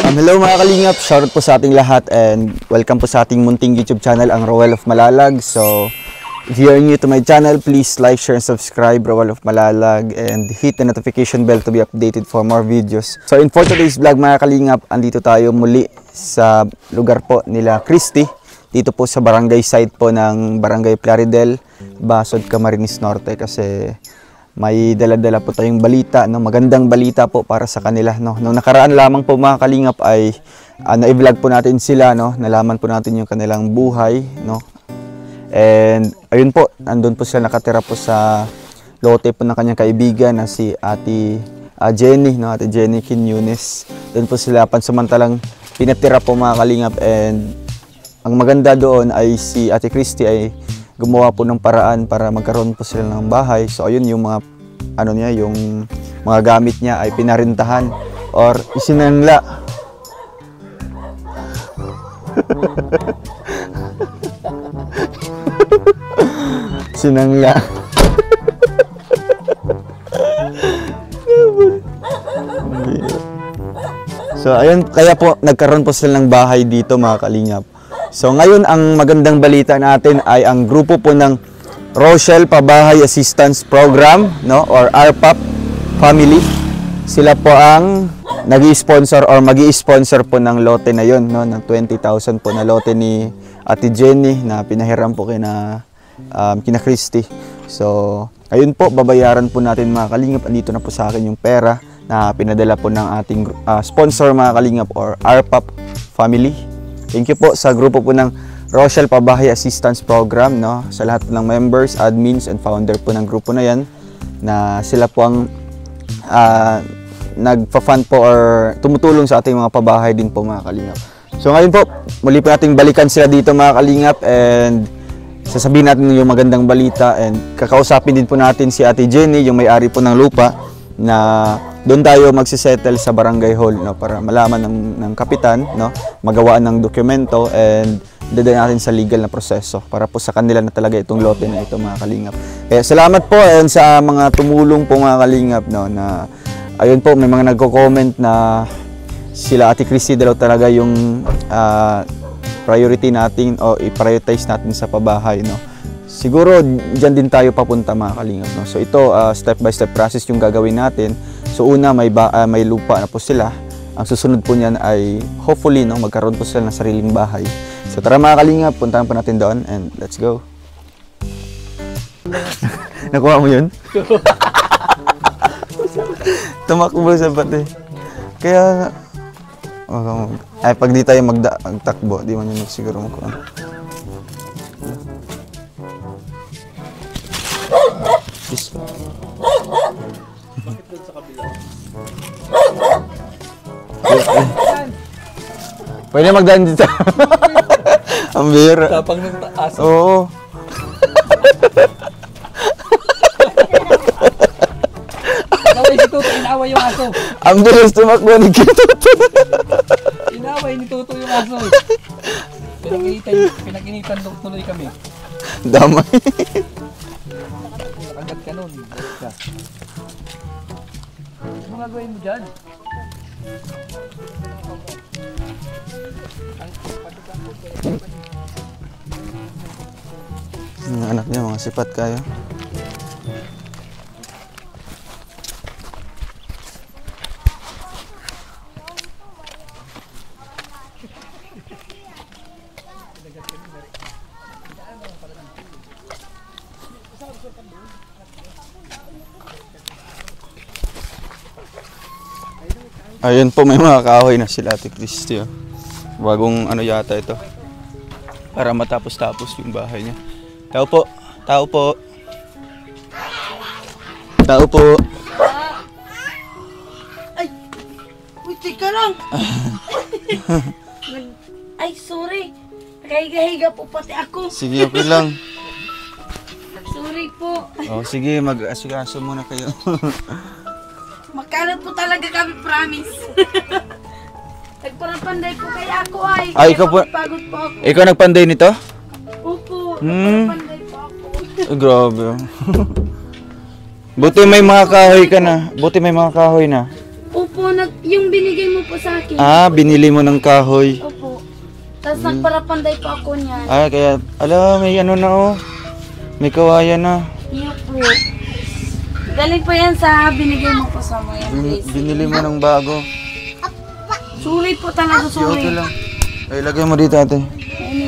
Hello mga kalingap, shoutout po sa ating lahat and welcome po sa ating munting YouTube channel, ang Roel of Malalag. So, if you are new to my channel, please like, share, and subscribe, Roel of Malalag, and hit the notification bell to be updated for more videos. So, for today's vlog mga kalingap, andito tayo muli sa lugar po nila Christy, dito po sa barangay site po ng Barangay Plaridel, Basod, Camarines Norte, kasi may dala-dala po tayong balita, no? Magandang balita po para sa kanila. No? Nung nakaraan lamang po mga kalingap ay na-vlog po natin sila. No? Nalaman po natin yung kanilang buhay. No? And ayun po, andun po sila nakatira po sa lote po ng kanyang kaibigan na si Ate Jenny. No? Ate Jenny Quiñones. Doon po sila pansamantalang pinatira po mga kalingap. And ang maganda doon ay si Ate Christy ay gumawa po ng paraan para magkaroon po sila ng bahay. So ayun, yung mga yung mga gamit niya ay pinarintahan or isinangla. Sinangla. So ayun, kaya po nagkaroon po sila ng bahay dito mga kalingap. So ngayon ang magandang balita natin ay ang grupo po ng Rochelle Pabahay Assistance Program, no, or RPAP family. Sila po ang nag-i-sponsor or magi-sponsor po ng lote na yon, no, ng 20,000 po na lote ni Ate Jenny na pinahiram po kina Christy. So ayun po, babayaran po natin mga kalingap. Andito na po sa akin yung pera na pinadala po ng ating sponsor mga kalingap or RPAP family. Thank you po sa grupo po ng Rochelle Pabahay Assistance Program, no? Sa lahat ng members, admins, and founder po ng grupo na yan, na sila po ang nagpa-fund po or tumutulong sa ating mga pabahay din po mga kalingap. So ngayon po, muli po nating balikan sila dito mga kalingap and sasabihin natin yung magandang balita and kakausapin din po natin si Ate Jenny, yung may-ari po ng lupa, na doon tayo magsisettle sa barangay hall, no, para malaman ng kapitan, no, magawaan ng dokumento and dadaan natin sa legal na proseso para po sa kanila na talaga itong lote na ito mga kalingap. Kaya salamat po and sa mga tumulong po mga kalingap, no, na ayun po, may mga nagko-comment na sila Ate Christy daw talaga yung priority natin o i-prioritize natin sa pabahay, no. Siguro diyan din tayo papunta mga kalingap, no. So ito step by step process yung gagawin natin. So una may lupa na po sila. Ang susunod po niyan ay hopefully, no, magkaroon po sila ng sariling bahay. So tara mga kalingap, puntahan po natin doon and let's go. Nakuha mo yun? Tumakbo sa pati. Kaya ay pag di tayo magtakbo, di man yun siguro makuha. Pwede magdaan dito. Ang bira. Tapang ng aso. Oo. Inaway yung aso. Ang bilis tumakbo ni Kituto. Inaway ni Tuto yung aso. Pinag-initan tuloy kami. Damay. Agad ka nun. Ano nga gawin mo dyan? Mga anak niya, mga sipat kayo. Ayun po, may mga kahoy na sila Ate Christy. Oh. Bagong ano yata ito. Para matapos-tapos yung bahay niya. Tao po. Tao po. Tao po. Ay! Uy, teka lang! Ay, sorry. Nakahiga-higa po pati ako. Sige, okay lang. Sorry po. Oh, sige, mag-asikaso muna kayo. Magkalat po talaga kami, promise. Nagparapanday po kaya ako ay. Ay, ikaw po. Pagod po ako. Ikaw nagpanday nito? Opo, nagparapanday po ako. Ay, grabe. Buti may mga kahoy ka na. Buti may mga kahoy na. Opo, Yung binigay mo po sa akin. Ah, binili mo ng kahoy. Opo. Tapos nagparapanday pa ako niyan. Ah, kaya, ala, may ano na oh. May kawayan na. Iyo po. Galing po yan sa binigay mo po sa mga please. Binili mo ng bago. Sorry po talaga, Okay sorry. lang. Ay, lagay mo dito ate.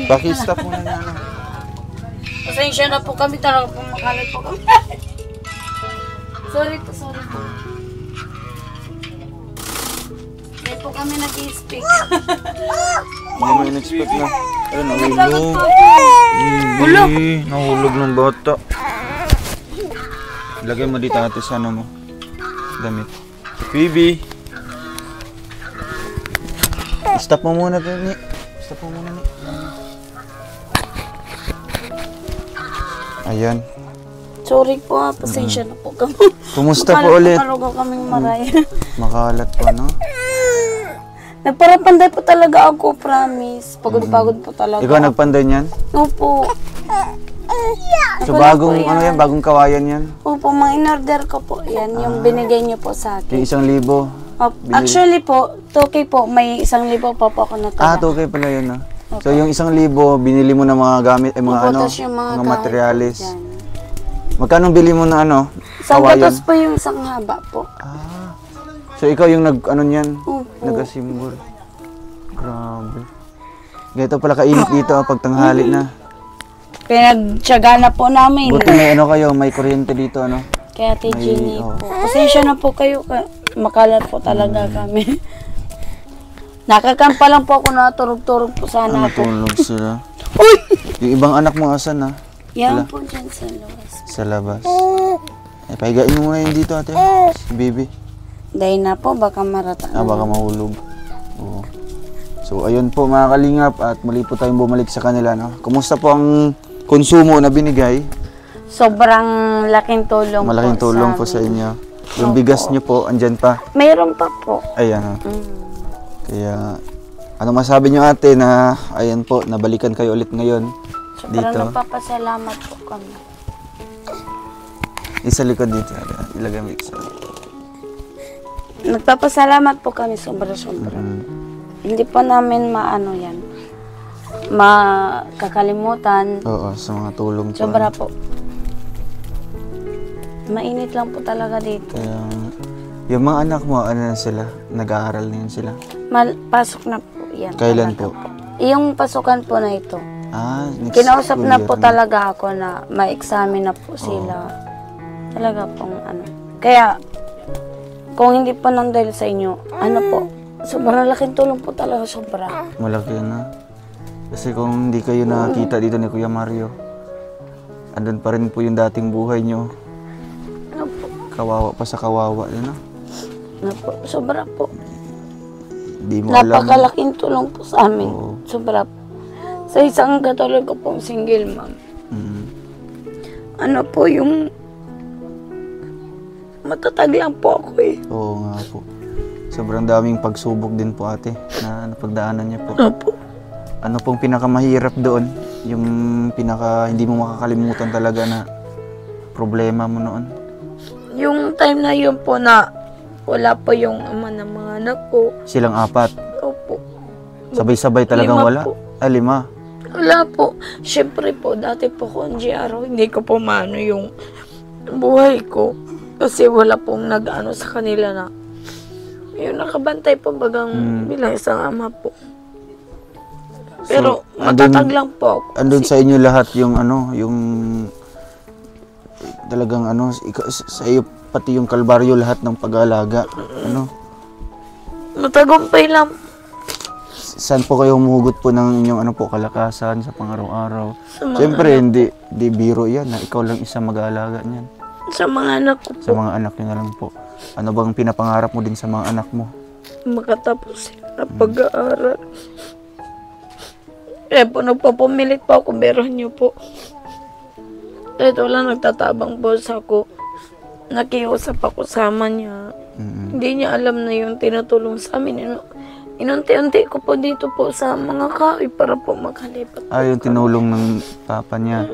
Paki-stop muna niya. Ano. Pasensya na po kami talaga po makalit po kami. Sorry po. Hindi po kami nag-i-speak. Hindi mo in-expect na. Ayun, Naglagot po nahulog. ako. Hulog. Nahulog ng bata. Lagay mo dito ate sa ano mo. Damit. Phoebe. Stop mo muna to, ni. Stop mo muna, ni. Ayan. Sorry po ha, pasensya na po kami. Kumusta po ulit? Makalugaw kaming maraya. Makalat pa, no? Nagparapanday po talaga ako, promise. Pagod-pagod po talaga. Ikaw nagpanday niyan? Opo. So bagong, ano yan, bagong kawayan yan? Opo, mga in-order ko po yan. Yung binigay niyo po sa akin. Yung 1,000. Actually po, 2K po, may 1,000 pa po ako natala. Ah, okay pala yun, no? So yung 1,000, binili mo ng mga gamit, mga Opo, ano, tas yung mga mga kahit materialis. po dyan. Magkano bili mo na ano, Isang kawayan? gatos po yung isang haba po. Ah, so ikaw yung ano niyan, Opo. nag-asimbol. Grabe. Ganito pala kainit dito pag tanghali na. Pinagtyaga na po namin. Buti may ano kayo, may kuryente dito, ano? Kaya Jenny oo. po. Pasensya na po kayo. Makalat po talaga kami. Nakakampa lang po ako na turog-turog po sana po. Natulog sila. Uy! Yung ibang anak mo asan, ha? Yan po dyan sa labas. Sa labas. Eh, pahigain mo muna yun dito, ate. Si baby. Dahil na po, baka marata. Ah, baka mahulog. Oo. So, ayun po mga kalingap at muli po tayong bumalik sa kanila, no? Kumusta po ang konsumo na binigay? Sobrang laking tulong Malaking po tulong po sa inyo. Yung bigas nyo po, andyan pa. Mayroon pa po. Ayan, Kaya, ano masabi nyo ate na, ayan po, nabalikan kayo ulit ngayon Sobrang dito. nagpapasalamat po kami. Sa likod dito, ilagay mo isa. Nagpapasalamat po kami sobra-sobra. Hindi pa namin maano yan. Makakalimutan. Oo, sa mga tulong po. Sobra po. Mainit lang po talaga dito. Kaya, yung mga anak mo, ano na sila? Nag-aaral na yun sila? Pasok na po yan. Kailan talaga po? Yung pasukan po na ito. Ah, next Kinausap school na year po talaga ako na ma-examine na po sila. Talaga pong ano. Kaya, kung hindi pa nang dahil sa inyo, ano po, sobrang laking tulong po talaga, sobra. Malaki na. Kasi kung hindi kayo nakakita dito ni Kuya Mario, andun pa rin po yung dating buhay nyo. Ano po, Kawawa pa sa kawawa. Ano? ano po, sobra po. Di mo alam. Napakalaking tulong po sa amin. Oo. Sobra po. Sa isang katulad ko pong single mom. Mm. Ano po yung matatag lang po ako eh. Oo nga po. Sobrang daming pagsubok din po ate na napagdaanan niya po. Ano po? Ano pong pinakamahirap doon? Yung hindi mo makakalimutan talaga na problema mo noon? Yung time na yun po na wala po yung ama ng mga anak ko. Silang apat. Opo. Sabay-sabay talagang 5 wala? po. Ah, 5. Wala po. Siyempre po, dati po kung GRO, hindi ko po maano yung buhay ko. Kasi wala pong nag-ano sa kanila na yung nakabantay po bagang bilang isang ama po. Pero matatag lang po ako. Andun sa inyo lahat yung ano, yung talagang ano, sa iyo pati yung kalbaryo lahat ng pag-aalaga. Ano? Matagumpay lang. Saan po kayo humuhugot po ng inyong ano po, kalakasan sa pang-araw-araw? Sa mga Siyempre, hindi biro yan na ikaw lang isa mag-aalaga niyan. Sa mga anak ko po. Sa mga anak niyo na lang po. Ano bang pinapangarap mo din sa mga anak mo? Makatapos sila na pag-aaral. Kaya po nagpapumilit po ako, meron niyo po. Kahit wala nagtatabang boss ako, nakiusap ako sama niya. Hindi niya alam na yung tinutulong sa amin. Inunti-unti ko po dito po sa mga kahoy para po makalipat. Ah, yung tinulong ng papa niya.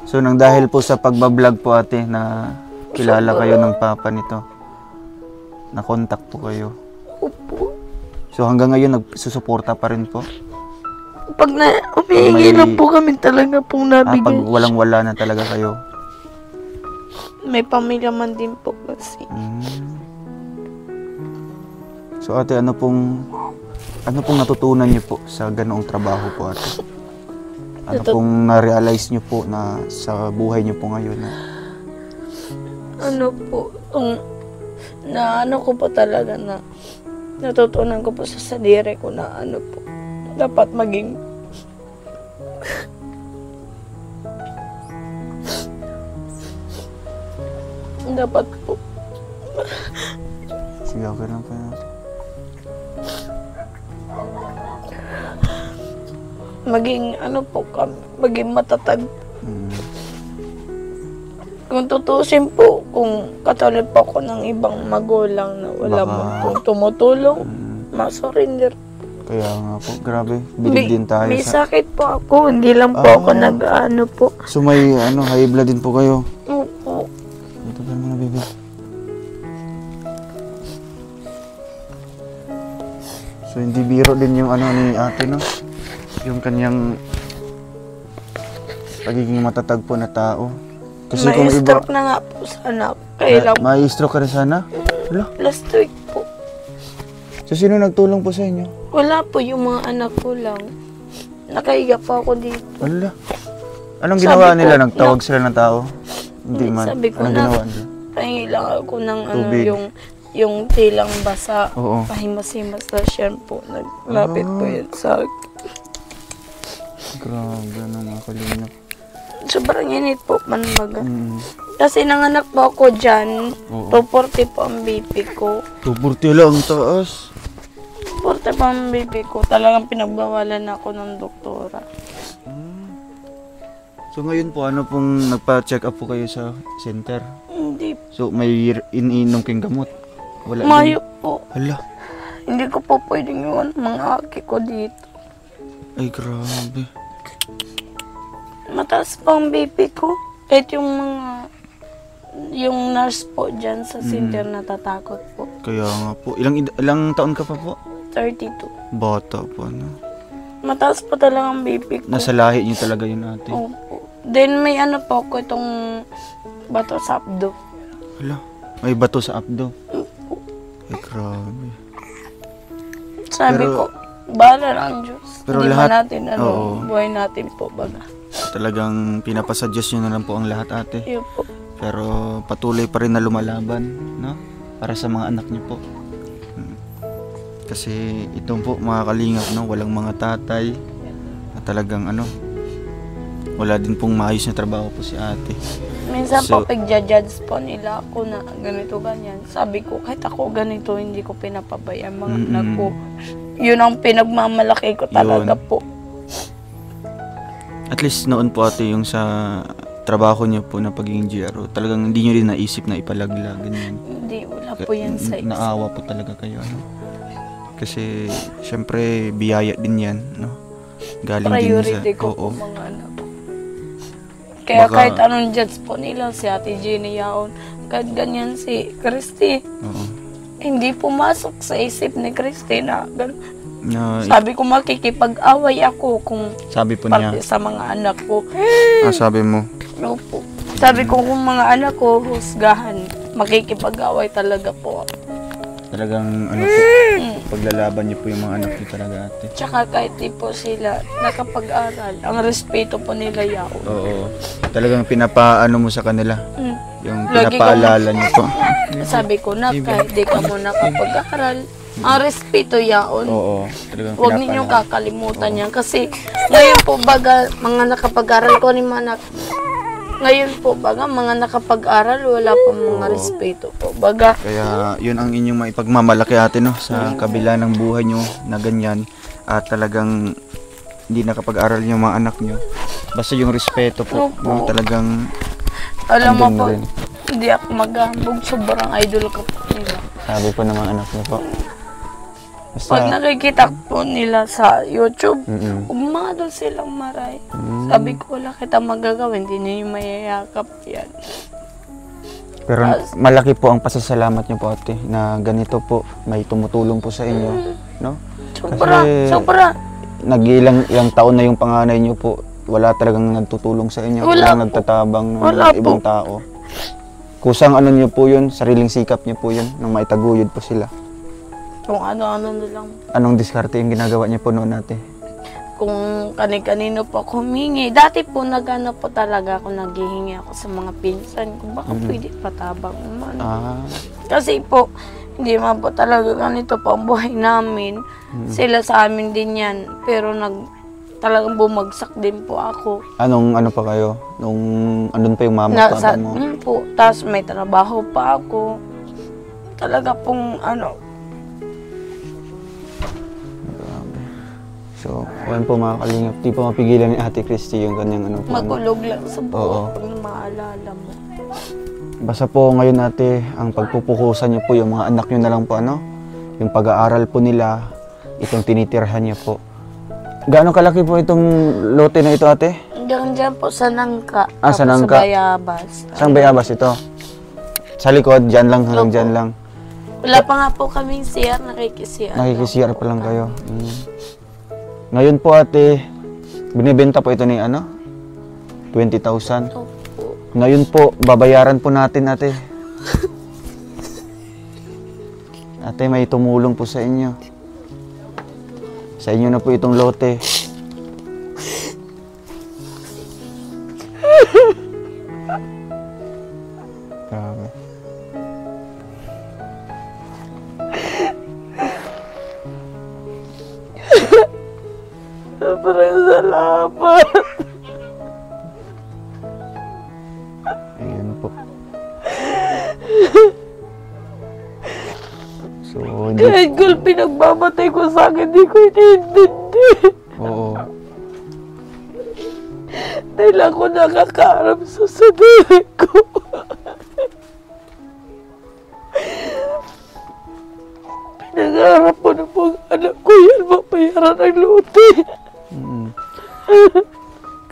So, nang dahil po sa pagbablog po ate na kilala kayo ng papa nito, Na-contact po kayo. Opo. So hanggang ngayon nagsusuporta pa rin po? Pag humihingi lang po kami talaga pong nabigay. Pag walang-wala na talaga kayo? May pamilya man din po kasi. So ate, ano pong natutunan niyo po sa ganoong trabaho po ate? Ano pong na-realize niyo po na sa buhay niyo po ngayon? Ano po, ano ko po talaga na natutunan ko po sa sarili ko na ano po, dapat maging dapat po sige, okay lang po yun. maging ano po kami, maging matatag. Kung tutusin po, kung katulad po ako ng ibang magulang na wala Baka man pong tumutulong, ma-surrender. Kaya nga po, grabe. Bilib din tayo May sakit po ako, hindi lang po ako nag-ano po. So may high blood din po kayo? Opo. Ito ba mo na, baby? So hindi biro din yung ni ate, no? Yung kanyang pagiging matatag po na tao. Kasi kung iba... May-stroke na nga po sana. Kailang May-stroke ka rin sana? Wala. last week po. So sino nagtulong po sa inyo? Wala po, yung mga anak ko lang. Nakahiga po ako dito. Wala. Anong Sabi ginawa ko, nila? Nagtawag sila ng tao? Hindi man. Sabi ko Anong na, ginawa nila? pahingi lang ako ng Tubig. yung tilang basa. Oo. Pahimas-himas na siya po. Naglapit po yan sa akin. Grabe, mga kalingap. Sobrang init po, manmaga. Kasi nanganak po ako dyan. Oo. 240 po ang BP ko. 240 lang, taas. 240 po ang BP ko. Talagang pinagbawalan ako ng doktora. So ngayon po, ano pong nagpa-check up po kayo sa center? Hindi. So may iniinom kayong gamot? Wala Mayo din? po. Hala. Hindi ko po pwedeng yun. Mga aki ko dito. Ay, grabe. Mataas pa ang BP ko. Kahit yung nurse po dyan sa center natatakot po. Kaya nga po. Ilang taon ka pa po? 32. Bata po, ano? Mataas pa talaga ang BP ko. Nasa lahi niyo talaga yun, ate. Opo. Then may ano po ko itong bato sa abdo. Hala. May bato sa abdo. Ay, grabe. Sabi Pero- ko, bahala na ang Diyos. Pero Hindi lahat- man natin, oo. buhay natin po baga. Talagang pinapasuggest nyo na lang po ang lahat, ate. Yun po. Pero patuloy pa rin na lumalaban, no? Para sa mga anak niyo po. Kasi itong po mga kalingap, no? Walang mga tatay. At talagang wala din pong maayos na trabaho po si ate. Minsan So- po, pag-judge po nila ako na ganito, ganyan. Sabi ko, kahit ako ganito, hindi ko pinapabayaan mga anak ko. Yun ang pinagmamalaki ko talaga po. At least noon po ate, yung sa trabaho niyo po na pagiging GRO, talagang hindi niyo rin naisip na ipalagla, ganyan. Hindi, wala po yan sa isip. Naawa po talaga kayo, Kasi, syempre, biyaya din yan, no? Galing Priority din sa... ko po mga anak ko. Kaya Baka- kahit anong judge po nila, si Ate Jenny Yaon, kahit ganyan si Christy, Oo. hindi pumasok sa isip ni Christy na Na, sabi ko makikipag-away ako kung sabi po niya, parte sa mga anak ko. sabi mo, No po. Sabi ko kung mga anak ko husgahan, makikipag-away talaga po. talagang po, paglalaban niyo po yung mga anak niyo talaga ate. Tsaka kahit di po sila nakapag-aral, ang respeto po nila Yaon. Oo. Talagang pinapaano mo sa kanila. Yung Lagi pinapaalala niyo po. Sabi ko na kahit di ka mo nakapag-aral, ang respeto Yaon. Oo. Talagang Huwag ninyong kakalimutan yan. Kasi ngayon po baga, mga nakapag-aral ko ni Manak, ngayon po baga, mga nakapag-aral, wala pa mga respeto po. Baga, Kaya yun ang inyong maipagmamalaki ate, no? Sa kabila ng buhay nyo na ganyan. At talagang hindi nakapag-aral yung mga anak nyo. Basta yung respeto po, Opo. no? Talagang alam mo andun po, na rin. hindi ako maghambog. Sobrang idol ko po nila. Sabi po ng mga anak nyo po. Basta, Pag nakikita po nila sa YouTube, Mm-mm. umado silang maray. Sabi ko, wala kita magagawa, hindi niyo mayayakap yan. Pero malaki po ang pasasalamat niyo po ate na ganito po may tumutulong po sa inyo, no? Sobra. Nag-ilang taon na yung panganay niyo po, wala talagang nagtutulong sa inyo, walang nagtatabang ng ibang tao. Kusang ano niyo po yun, sariling sikap niyo po yun, nang maitaguyod po sila. Kung ano-ano na lang. Anong diskarte yung ginagawa niyo po noon ate? Kung kani-kanino po ako humingi. Dati po nagano po talaga ako, naghihingi ako sa mga pinsan ko. Baka pwede patabang naman. Kasi po, hindi man po talaga ganito po ang buhay namin. Sila sa amin din yan. Pero talagang bumagsak din po ako. Ano pa kayo? Nung andun pa yung mama at papa mo? Po. Tapos may trabaho pa ako. Talaga pong So, ayan po mga kalingap, di po mapigilan ni Ate Christy yung kanyang po. Magulog lang sa buhok pag maalala mo. Basta po ngayon ate, ang pagpupukusan niyo po yung mga anak niyo na lang po yung pag-aaral po nila, itong tinitirhan niyo po. Gaano kalaki po itong lote na ito ate? Hanggang dyan po sa Nangka. Sa Nangka? Sa Bayabas. Saan Bayabas ito? Sa likod, dyan lang, hanggang dyan lang. Wala pa nga po kaming CR, nakikisiyar. Nakikisiyar pa lang kayo. Ngayon po ate, binibenta po ito ni 20,000. Opo. Ngayon po, babayaran po natin ate. Ate, may tumulong po sa inyo. Sa inyo na po itong lote. Grabe. Sobrang salamat. Ayan po. So, Kahit gul pinagmamatay ko sa akin, di ko iniintindi. Oo. Dahil ako nakakarap sa sarili ko. Pinag-arap ko na po ang anak ko yan, mapayaran ang lote.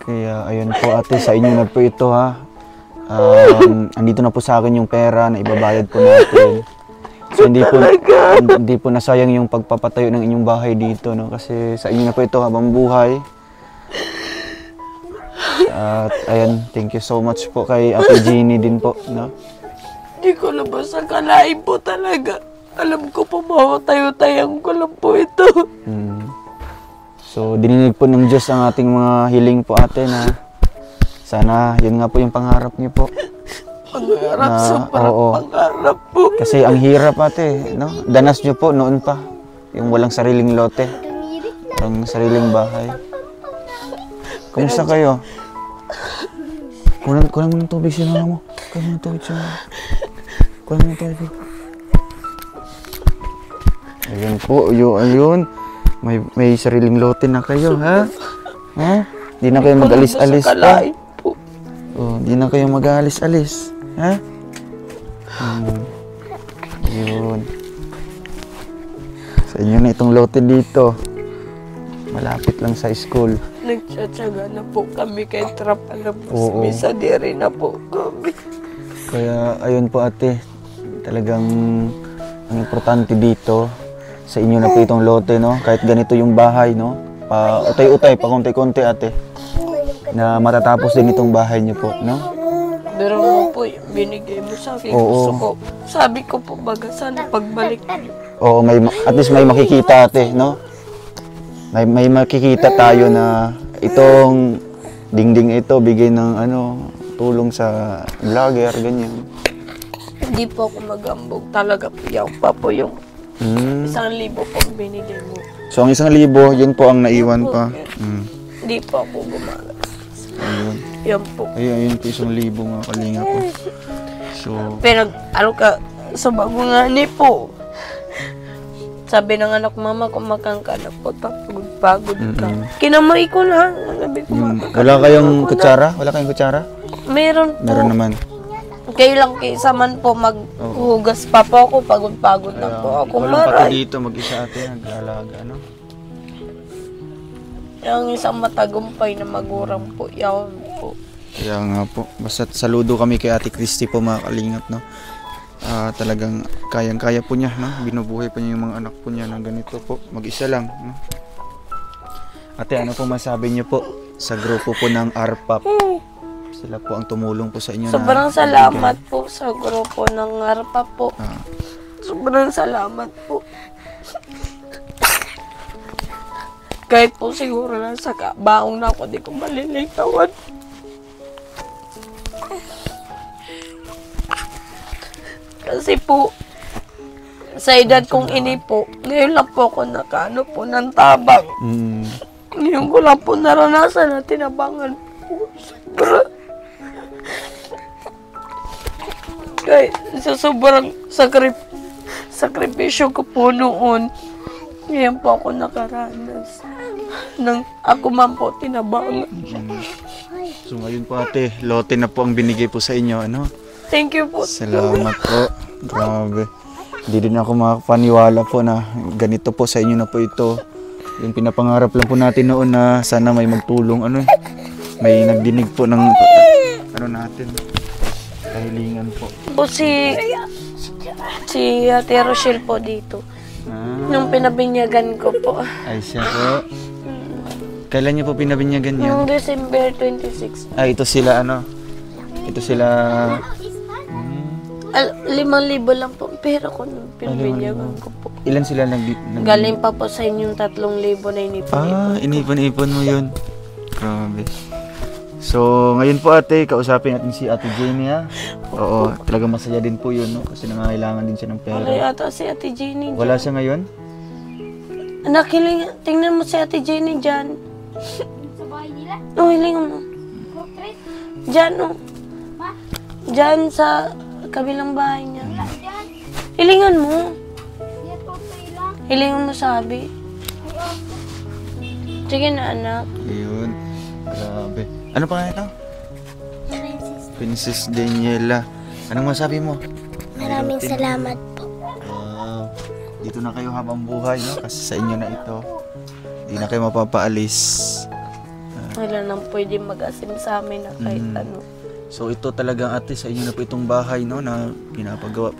Kaya ayun po ate, sa inyo na po ito ha. Andito na po sa akin yung pera na ibabayad po natin. So hindi po nasayang yung pagpapatayo ng inyong bahay dito, no? Kasi sa inyo na po ito habang buhay. At ayan, thank you so much po kay Ate Jeannie din po, no? Hindi ko na basta kalain po talaga. Alam ko po, tayo-tayang ko lang po ito. So, dininig po ng Diyos ang ating mga hiling po ate na sana yun nga po yung pangarap niyo po. Pangarap, sobrang pangarap po. Kasi ang hirap ate, no? Danas niyo po noon pa, yung walang sariling lote, walang sariling bahay. Kumusta kayo? Kulang mo ng tubig si mama mo. Kulang mo ng tubig si mama. Kulang mo ng tubig. Ayun po, ayun. May sariling lote na kayo, ha? Ha? Di na kayo mag-alis-alis pa. Oh, di na kayo mag-alis-alis, ha? Ayun. Sa inyo na itong lote dito. Malapit lang sa school. Nagtsatsaga na po kami kay Trapalabos. Misa di rin na po kami. Kaya ayun po ate, talagang ang importante dito, sa inyo na po itong lote, no? Kahit ganito yung bahay, no? Pa-utay-utay, pa-konti-konti ate, na matatapos din itong bahay niyo po, no? Pero mo po, binigay mo sa akin. Gusto ko. Sabi ko po baga, sana pagbalik niyo. Oo, at least may makikita ate, no? May makikita tayo na itong dingding ito, bigay ng tulong sa vlogger, ganyan. Hindi po ako magambog. Talaga po yan pa po yung 1,000 po binigay mo. So, ang 1,000, yun po ang naiwan pa. Hindi po ako gumalas. Ayun. Yan po. Ayun po 1,000 mga kalinga po. So, sa bagong po. Sabi ng anak, mama, kumakang ka na po, pagod ka. Kinamay ko na. Sabi ko, wala kayong kutsara? Wala kayong kutsara? Meron po. Meron naman. Kailang kaysa man po maghugas pa po ako, pagod-pagod na po ako. Walang pati dito, mag-isa ate, naglalaga, no? Yung isang matagumpay na magurang po, yaon po. Kaya nga po, basta saludo kami kay Ate Christy po mga kalingap, no. Talagang kayang-kaya po niya, no. Binubuhay pa niya yung mga anak po niya na ganito po, mag-isa lang, no. Ate, ano po masabi niyo po sa grupo po ng RPAP? Sila po ang tumulong po sa inyo. Sobrang salamat po sa grupo ng RPAP po. Sobrang salamat po. Kahit po siguro nasa baong na ako, di ko malilitawan. Kasi po, sa edad kong ini po, ngayon lang po ako nakaano po ng tabang. Ngayon ko lang po naranasan na tinabangan po. Sobra. Kahit sa sobrang sakripisyo ko po noon, ngayon po ako nakaranas. Nang ako man po tinabangan. So ngayon po ate, lote na po ang binigay po sa inyo, ano? Thank you po. Salamat po. Grabe. Hindi din ako makapaniwala po na ganito po sa inyo na po ito. Yung pinapangarap lang po natin noon na sana may magtulong, ano, may nagdinig po ng ano natin, kahilingan po. Po si Ate Rochelle po dito. Nung pinabinyagan ko po. Ay siya po. Kailan niyo po pinabinyagan yan? Noong December 26. Ito sila ano? Ito sila... 5,000 lang po pera ko nung pinabinyagan ko po. Ilan sila Galing pa po sa inyong 3,000 na inipon-ipon. Inipon-ipon mo yun. Grabe. So, ngayon po ate, kausapin natin si Ate Jenny, ha? Oo, talaga masaya din po yun, no? Kasi nangangailangan din siya ng pera. Wala yata si Ate Jenny dyan. Wala siya ngayon? Anak, tingnan mo si Ate Jenny dyan. Sa bahay nila? Oh, hilingan mo. Portrait? Dyan, oh. Ma? Dyan sa kabilang bahay niya. Wala dyan. Hilingan mo. Yan, portrait lang. Hilingan mo sabi. Ay, oh. Sige na, anak. Ayun. Grabe. Ano pa nga ito? Princess Daniela. Anong masabi mo? Maraming salamat po. Wow. Dito na kayo habang buhay, no? Kasi sa inyo na ito. Hindi na kayo mapapaalis. Wala nang pwede mag-asim sa amin na kahit ano. So ito talagang ate, sa inyo na po itong bahay, no? Na pinapagawa.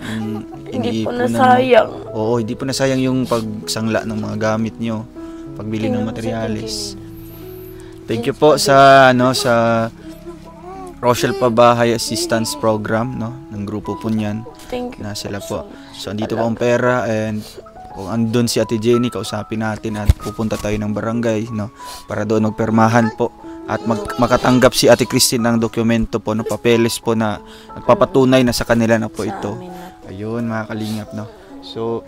Hindi po nasayang. Oo, hindi po nasayang yung pagsangla ng mga gamit nyo. Pagbili ng materyales. Thank you po sa sa Rochelle Pabahay Assistance Program, no, ng grupo po niyan. Thank you. Na sila po. So andito po ang pera, and kung andun si Ate Jenny, kausapin natin at pupunta tayo ng barangay, no, para doon magpermahan po at makatanggap si Ate Christine ng dokumento po, no, papeles po na nagpapatunay na sa kanila na po ito. Ayun, mga kalingap, no. So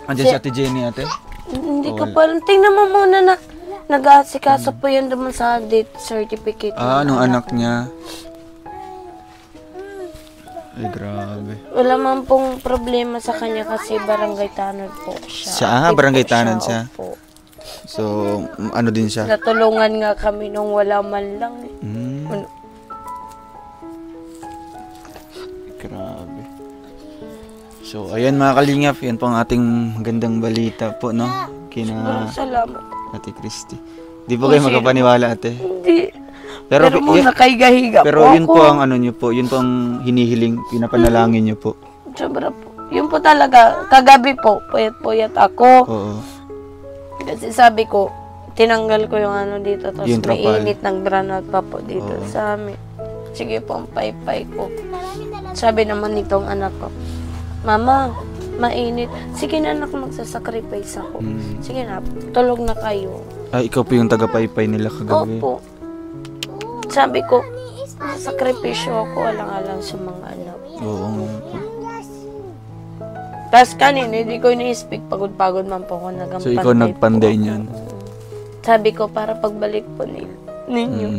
andyan si Ate Jenny, ate. Hindi ka pa. Tingnan mo muna na nag-aasikaso po yan naman sa death certificate. Anong anak niya? Ay, grabe. Wala man pong problema sa kanya kasi barangay tanod po siya. Barangay tanod siya. Opo. So, ano din siya? Natulungan nga kami nung wala man lang. Grabe. So, ayan mga kalingap, yan po ang ating magandang balita po, no? Kina Salamat. Ate Christy. Di ba kayo makapaniwala, ate? Hindi. Pero Pero muna kay-gahiga pero po yun ako. po ang ano niyo po, yun po ang hinihiling, pinapanalangin niyo po. Sobra po. Yun po talaga, kagabi po, puyat-puyat ako. Oo. Kasi sabi ko, tinanggal ko yung ano dito, tapos Yung may trapal. init ng granat pa po dito Oo. sa amin. Sige po, ang paypay ko. Sabi naman nitong anak ko, Mama, mainit. Sige na anak, magsasacrifice ako. Sige na, tulog na kayo. Ay, ikaw po yung tagapaypay nila kagabi. Opo. Sabi ko, sakripisyo ako, alang-alang sa mga anak. Oo. Tapos kanina, hindi ko ini-speak, pagod-pagod man po ako nagampantay. So, ikaw nagpanday niyan? Sabi ko, para pagbalik po ninyo,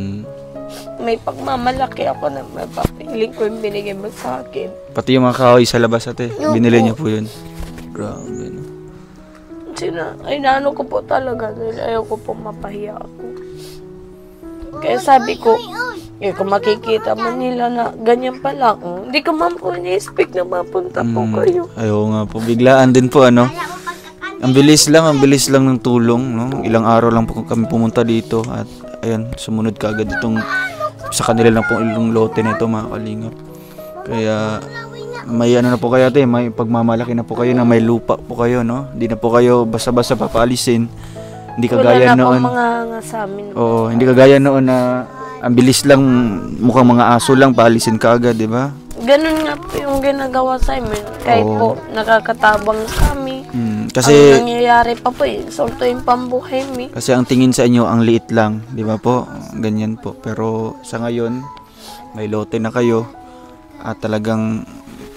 may pagmamalaki ako na mapapiling ko yung binigay mo sa akin. Pati yung mga kahoy sa labas, ate, Opo. binili niyo po yun. Grabe, no? Ay, naano ko po talaga, dahil ayaw ko po mapahiya ako. Kaya sabi ko, kung makikita man nila na ganyan pala ako, hindi ko man po ini-speak na mapunta po kayo. Ayaw nga po, biglaan din po, ano? Ang bilis lang ng tulong, no? Ilang araw lang po kami pumunta dito at ayan, sumunod kaagad itong sa kanila lang pong ilong lote na ito, mga kalingap. Kaya may ano na po kayo ate, may pagmamalaki na po kayo na may lupa po kayo, no? Hindi na po kayo basta-basta papaalisin. Hindi kagaya Wala na noon. pong mga hanga sa amin. Oo, hindi kagaya noon na ang bilis lang, mukhang mga aso lang, paalisin ka agad, di ba? Ganun nga po yung ginagawa sa amin. Kahit po nakakatabang kami. Kasi Ang nangyayari pa po insulto yung pambuhay mi. Kasi ang tingin sa inyo, ang liit lang, di ba po? Ganyan po. Pero sa ngayon, may lote na kayo. At talagang,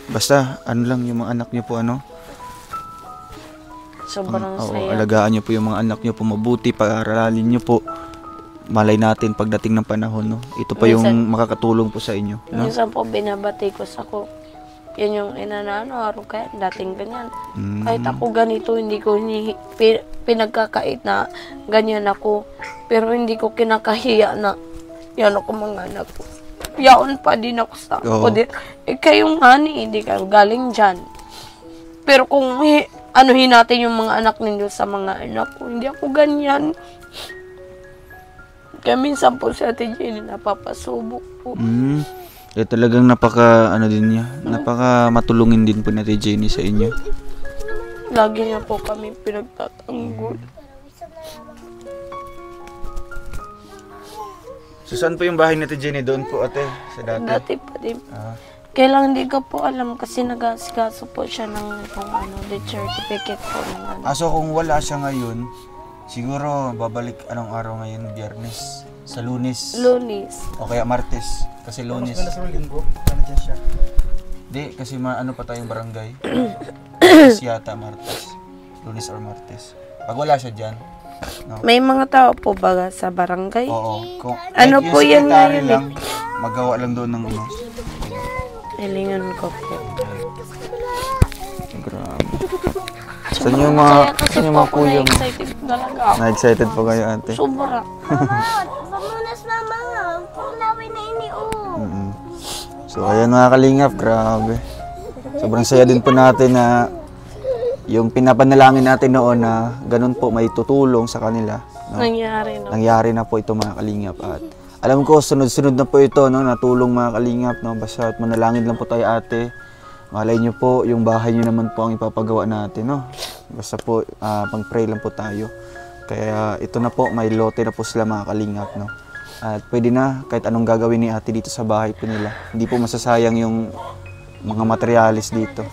basta, ano lang yung mga anak nyo po, ano? Sobrang Oo, saya. alagaan nyo po yung mga anak nyo po mabuti, pag-aralin nyo po. Malay natin pagdating ng panahon, no? Ito pa yung makakatulong po sa inyo, no? Minsan po binabati ko sa ko. Yan yung inanano, araw kaya dating ganyan. Kahit ako ganito, hindi ko pinagkakait na ganyan ako. Pero hindi ko kinakahiya na yan ako mga anak ko. Yaon pa din ako sa ako. Kayong hani, hindi kayo galing dyan. Pero kung anuhin natin yung mga anak ninyo sa mga anak ko, hindi ako ganyan. Kaya minsan po si Ate Jenny napapasubok po. Talagang napaka, ano din niya, napaka matulungin din po ni Ate Jenny sa inyo. Lagi niya po kami pinagtatanggol. So saan po yung bahay ni Ate Jenny? Doon po ate, sa dati? Dati pa din. Kailang hindi ko po alam kasi nag-asikaso po siya ng death certificate po ng ano. So kung wala siya ngayon, siguro babalik anong araw ngayon? Biyernes? Sa Lunes? Lunes. O kaya Martes? Kasi Lunes. Mas sa linggo, paano dyan siya? Di, kasi ano pa tayong barangay. Martes yata, Martes. Lunes or Martes. Pag wala siya dyan, no? May mga tao po ba sa barangay? Oo. Kung, Ano yung po yan secretary ngayon lang, magawa lang doon ng ano. Hilingan ko po. Grabe. Saan yung mga, saan yung mga kuya mo? Excited talaga ako. Na-excited po kayo ate? Sobra. Pamunas mama. Kulawin na ini So ayan mga kalingap, grabe. Sobrang saya din po natin na yung pinapanalangin natin noon na ganun po may tutulong sa kanila. No? Nangyari na. Nangyari na po ito mga kalingap. At alam ko sunod-sunod na po ito, no, natulong mga kalingap. No? Basta manalangin lang po tayo ate. Malay nyo po, yung bahay nyo naman po ang ipapagawa natin. No? Basta po, pang-pray lang po tayo. Kaya ito na po, may lote na po sila mga kalingap. No? At pwede na kahit anong gagawin ni ate dito sa bahay po nila. Hindi po masasayang yung mga materialis dito.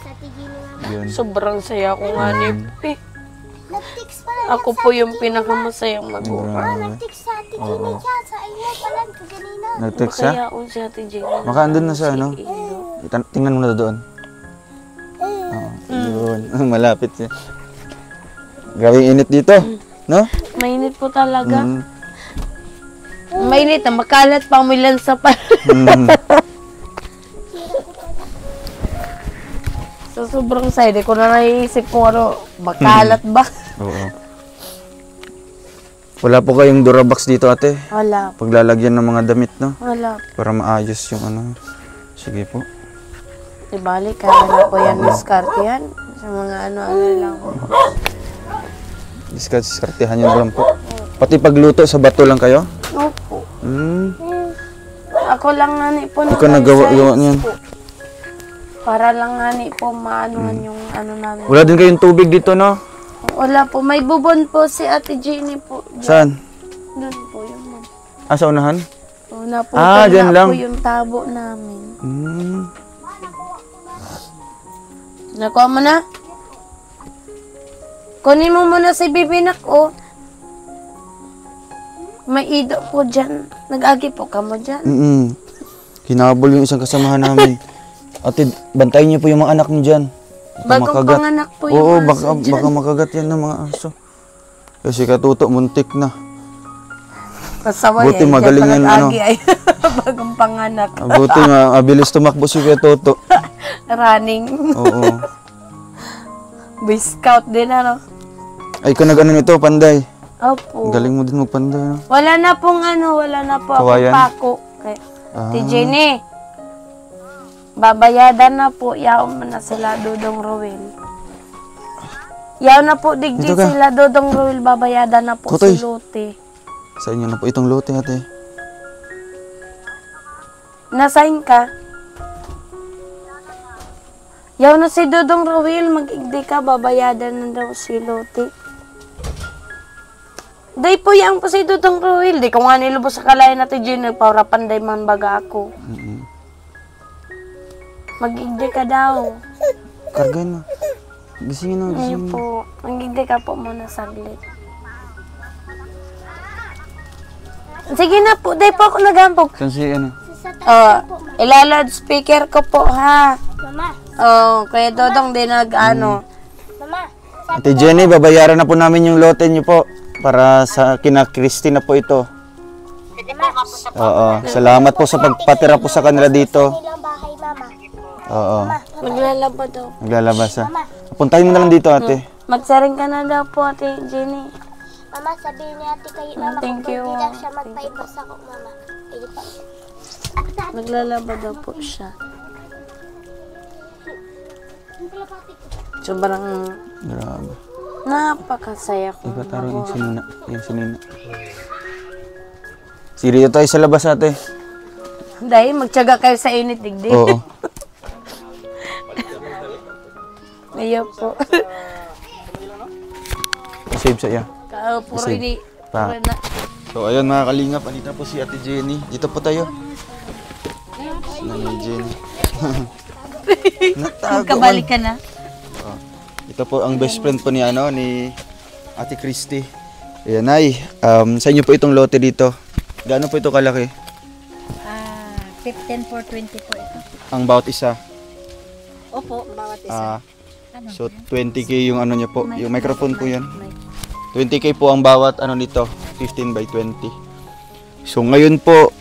Yun. Sobrang saya ko nga ni Nag-text pala. Ako po yung pinakamasayang magulang. Nag-text sa Ate Jenny dyan. Sa inyo pala kaganina. Nag-text siya? Masaya ako si Ate Jenny. Maka andun na sa ano? Tingnan mo na doon. Yun. Malapit siya. Gawing init dito. No? Mainit po talaga. Mainit na makalat pang milan sa pa. So sobrang saya. Di ko na naiisip kung ano, makalat ba? Oo. Wala po kayong Durabox dito ate? Wala. Paglalagyan ng mga damit, no? Wala. Para maayos yung ano. Sige po. Ibalik, kaya na po yan diskarte yan. Sa mga ano-ano lang. Diskartehan nyo na lang po. Pati pagluto sa bato lang kayo? Opo. Ako lang ngani po. Ikaw nagawa niyan. Para lang ngani po maanuhan yung ano namin. Wala din kayong tubig dito, no? Wala po. May bubon po si Ate Jenny po. Saan? Doon po yung ma'am. Sa unahan? Una po, dyan lang. po yung tabo namin. Nakuha mo na? Kunin mo muna si Bibinak, oh. May ido po dyan. Nag-agi po ka mo dyan. Kinabol yung isang kasamahan namin. Ate, bantayin niyo po yung mga anak niyo dyan. Bagong panganak po yung Oo, aso dyan. baka makagat yan ng mga aso. Kasi katuto, muntik na. Pasaway Buti magaling yan, ano. ay bagong panganak. Buti mabilis tumakbo si Katuto. Running. Oo. Boy Scout din, ano? Ay, ka nag-ano nito, panday. Opo. Galing mo din magpanday, no? Wala na pong wala na po akong Kawayan? pako. Kay Ate Jenny, babayadan na po. Yaon mo na sila, Dodong Roel. Yaon na po, digdi Dito ka. sila, Dodong Roel. Babayadan na po Kutoy. si Lote. Sa inyo na po itong lote, ate. Nasign ka? Yaw na si Dodong Rowel, mag-igdi ka, babayadan na daw si Lote. Day po yang po si Dodong Rowel, di ko nga nilubos sa kalayan natin dyan, nagpaurapan day man baga ako. Mag-igdi ka daw. Karga na. Gisingin na, Ngayon gisingin na. po, mag-igdi ka po muna saglit. Sige na po, day po ako nagambog. Saan si ano? Sa taas po, ma. Ilalad speaker ko po ha. Mama. Kaya Dodong din Mama. Ate Jenny, babayaran na po namin yung lote niyo po. Para sa kina Christy na po ito. Oo. Salamat po sa pagpatira po sa kanila dito. Nilang bahay, mama. Oo. Maglalaba daw. Naglalabas ha. Puntahin mo na lang dito ate. Magsaring ka na daw po, Ate Jenny. Mama, sabihin ni ate kay mama Thank kung you. hindi lang siya magpaibas ako, mama. Pwede pa. Maglalaba daw po siya. Sobrang Grabe. napakasaya ko. Iba taro yung sinina. Yung sinina. Siri tayo sa labas ate. Dahil magtyaga kayo sa init, digdig. Oo. Ayaw po. Save sa iya. Puro Kasi- hindi. Pa. Puro na. So ayun mga kalingap, andito na po si Ate Jenny. Dito po tayo. Nanay Jenny. Natago Magkabalik man. ka na. Ito po ang best friend po ni ni Ate Christy. Ayan ay, sa inyo po itong lote dito. Gaano po ito kalaki? 15 for 20 po ito. Ang bawat isa. Opo, bawat isa. So 20k yung ano niya po, yung microphone po yan. 20k po ang bawat ano nito, 15 by 20. So ngayon po,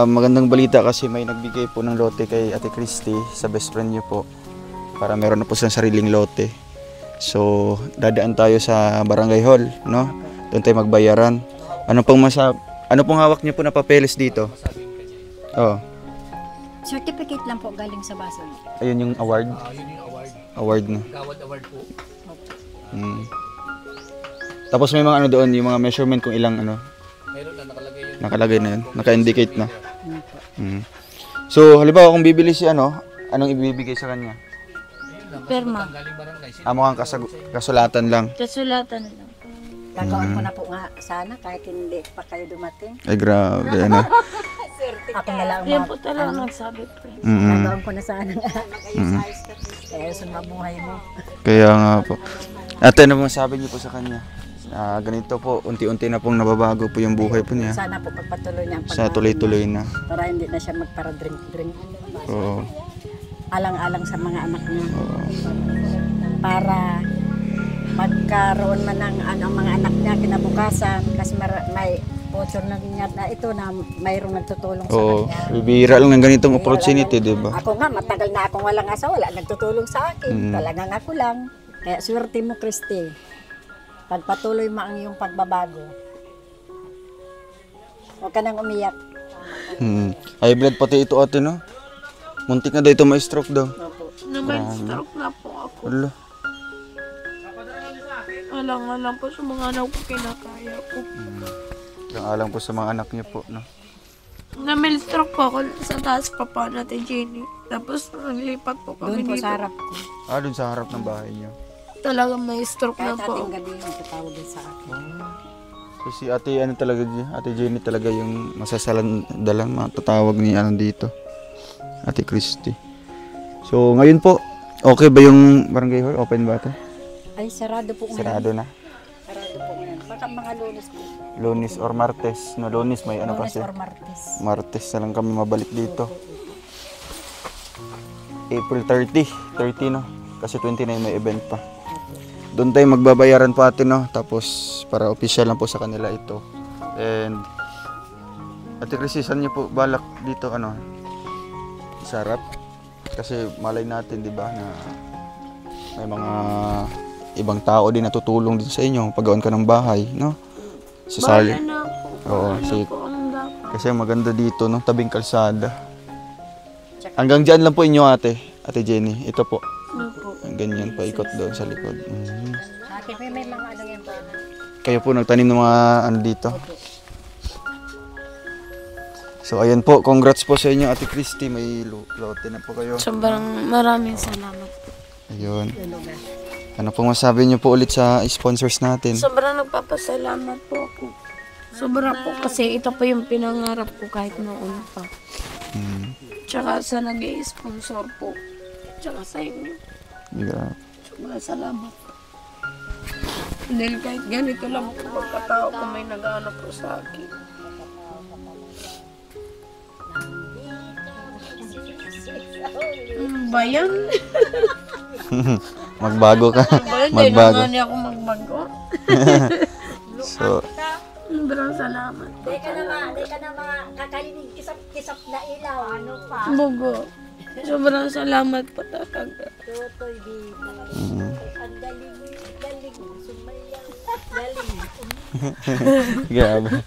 magandang balita kasi may nagbigay po ng lote kay Ate Christy sa best friend niyo po. Para meron na po silang sariling lote. So dadaan tayo sa barangay hall, no? Doon tayo magbayaran. Ano pong hawak niyo po na papeles dito? Oh, Certificate lang po galing sa Basol. ayun yung award. Yun yung award. Award na. Gawad award po. Tapos may mga ano doon, yung mga measurement kung ilang ano, Meron na nakalagay yun. nakalagay na yun, naka-indicate na. So, halimbawa kung bibili si anong ibibigay sa kanya? Perma. Galing barangay. Mukhang kasulatan lang. Kasulatan lang. Gagawin ko na po nga sana kahit hindi pa kayo dumating. Ay, grabe, ano. Ako na lang Yan po talaga nagsabi po. gagawin ko na sana. Kaya sumabuhay mo. Kaya nga po. Ate, ano masabi niyo po sa kanya? Ganito po, unti-unti na pong nababago po yung buhay po niya. Sana po pagpatuloy niya ang Sa tuloy-tuloy na. para hindi na siya magpara-drink-drink. Oo. Alang-alang sa mga anak niya. Para magkaroon man ng ang mga anak niya kinabukasan kasi may portion lang niya na ito na mayroong nagtutulong sa Oo. kanya. Bibihira lang ng ganitong opportunity, di ba? Ako nga, matagal na akong walang asawa, wala nagtutulong sa akin. Talagang ako lang. Kaya swerte mo, Christy. Pagpatuloy mo ang iyong pagbabago. Huwag ka nang umiyak. High blood pati ito ate, no? Muntik na daw ito ma-stroke daw. Stroke na po ako. Wala. Alang-alang po sa mga anak ko kinakaya ko. Yung alang po sa mga anak niyo po, no? Na-stroke po ako sa taas pa pa natin, Jenny. Tapos naglipat po kami Doon po dito. sa harap ko. Doon sa harap ng bahay niyo. Talagang may stroke na Kahit po. ating gabi yung katawag din sa akin. So si ate, Ate Jenny talaga yung masasalandalan, matatawag ni dito. Ate Christy. So ngayon po, okay ba yung barangay hall? Open ba ito? Ay, sarado po ngayon. Sarado na. Sarado po ngayon. Baka mga lunes po. Lunes or Martes. No, Lunes may ano Lunes kasi. or Martes. Martes na lang kami mabalik dito. April 30. 30 no? Kasi 29 may event pa. Doon tayo magbabayaran po atin, no? Tapos para official lang po sa kanila ito. And Ate Chrissy, saan niyo po balak dito sarap? Kasi malay natin, di ba, na may mga ibang tao din natutulong din sa inyo paggawan ka ng bahay, no? Sasali. Bahala na po. Oo, Ano sige. po ang dapat. Kasi maganda dito, no? Tabing kalsada. Hanggang dyan lang po inyo, Ate Jenny. Ito po. Ano po. Ganyan pa ikot doon sa likod. Bakit may mga ano yan po? Kayo po nagtanim ng mga dito. So ayan po, congrats po sa inyo Ate Christy, may lote na po kayo. Sobrang maraming salamat. Ayun. Ano pong masabi niyo po ulit sa sponsors natin? Sobrang nagpapasalamat po ako. Sobra po kasi ito po yung pinangarap ko kahit noon pa. Tsaka sa nag-i-sponsor po. Tsaka sa inyo. Yeah. Sobrang salamat. Dahil kahit ganito lang po pagkatao ko may nag-ano po sa akin. Ba yan? Magbago ka. Hindi Magbago. naman ako magbago. So, Sobrang salamat po. Di ka na kakalinig kisap na ilaw. Ano pa? Bugo. Sobrang salamat po talaga. Tutoy dito. Ang galing. Sumayaw. Galing. grabe.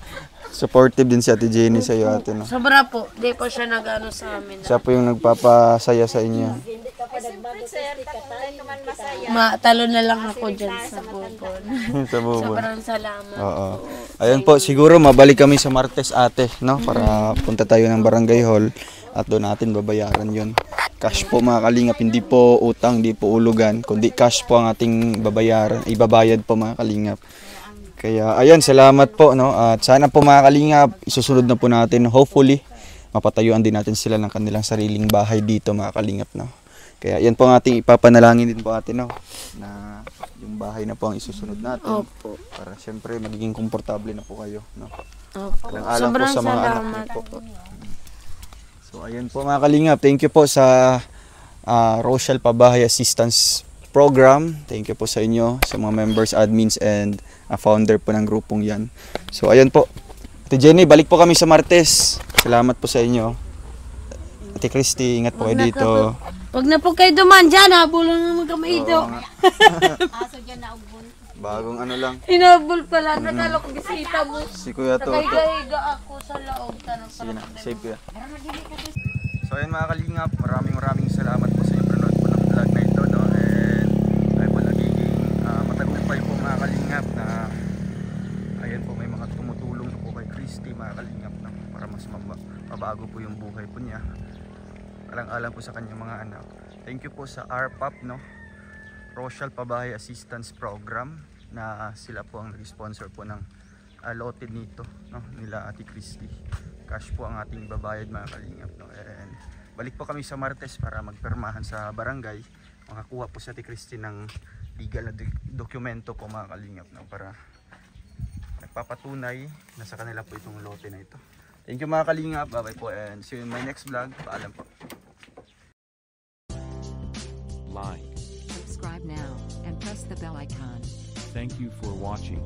Supportive din si Ate Jenny sa iyo, ate, no? Sobra po. Di po siya nag-ano sa amin. Siya po yung nagpapasaya sa inyo. Hindi ka pa nagbago kasi Matalo na lang ako dyan sa bubon. Sa bubon. Sobrang salamat. Oo. Ayun po, siguro mabalik kami sa Martes, ate, no? Para punta tayo ng Barangay Hall at doon natin babayaran yon. Cash po mga kalingap, hindi po utang, hindi po ulugan, kundi cash po ang ating babayaran, ibabayad po mga kalingap. Kaya ayan, salamat po, no? At sana po mga kalingap, isusunod na po natin, hopefully mapatayuan din natin sila ng kanilang sariling bahay dito mga kalingap, no? Kaya yan po ang ating ipapanalangin din po atin, no? Na yung bahay na po ang isusunod natin. Opo. Para siyempre magiging komportable na po kayo, no? Opo. Alang-alang po Sobrang sa mga anak salamat niyo po. po. So ayun po mga kalingap, thank you po sa Rochelle Pabahay Assistance Program. Thank you po sa inyo, sa mga members, admins, and founder po ng grupong yan. So ayun po. Ate Jenny, balik po kami sa Martes. Salamat po sa inyo. Ate Christy, ingat po kayo dito. Wag na po kayo duman dyan, habulon naman kami ito. Aso dyan na ubon. Bagong ano lang. Hinabol pala, nakala ko bisita mo. Si Kuya Toto. Nakahiga-higa ako sa loob. Sige na, safe kuya. So ayun mga kalingap, maraming salamat po sa inyo panonood po ng vlog na ito, no? And ay po nagiging matagumpay po mga kalingap na ayan po may mga tumutulong na po kay Christy mga kalingap, no? Para mas mabago po yung buhay po niya. Alang-alang po sa kanyang mga anak. Thank you po sa RPAP, no? Rochelle Pabahay Assistance Program, na sila po ang nag-sponsor po ng allotted nito, no? Nila Ate Christy. Cash po ang ating babayad mga kalingap, no? And balik po kami sa Martes para magpermahan sa barangay. Makakuha po si Ate Christy ng legal na dokumento po mga kalingap, no? Para nagpapatunay na sa kanila po itong lote na ito. Thank you mga kalingap, bye bye po, and see you in my next vlog. Paalam po. Like. Subscribe now and press the bell icon. Thank you for watching.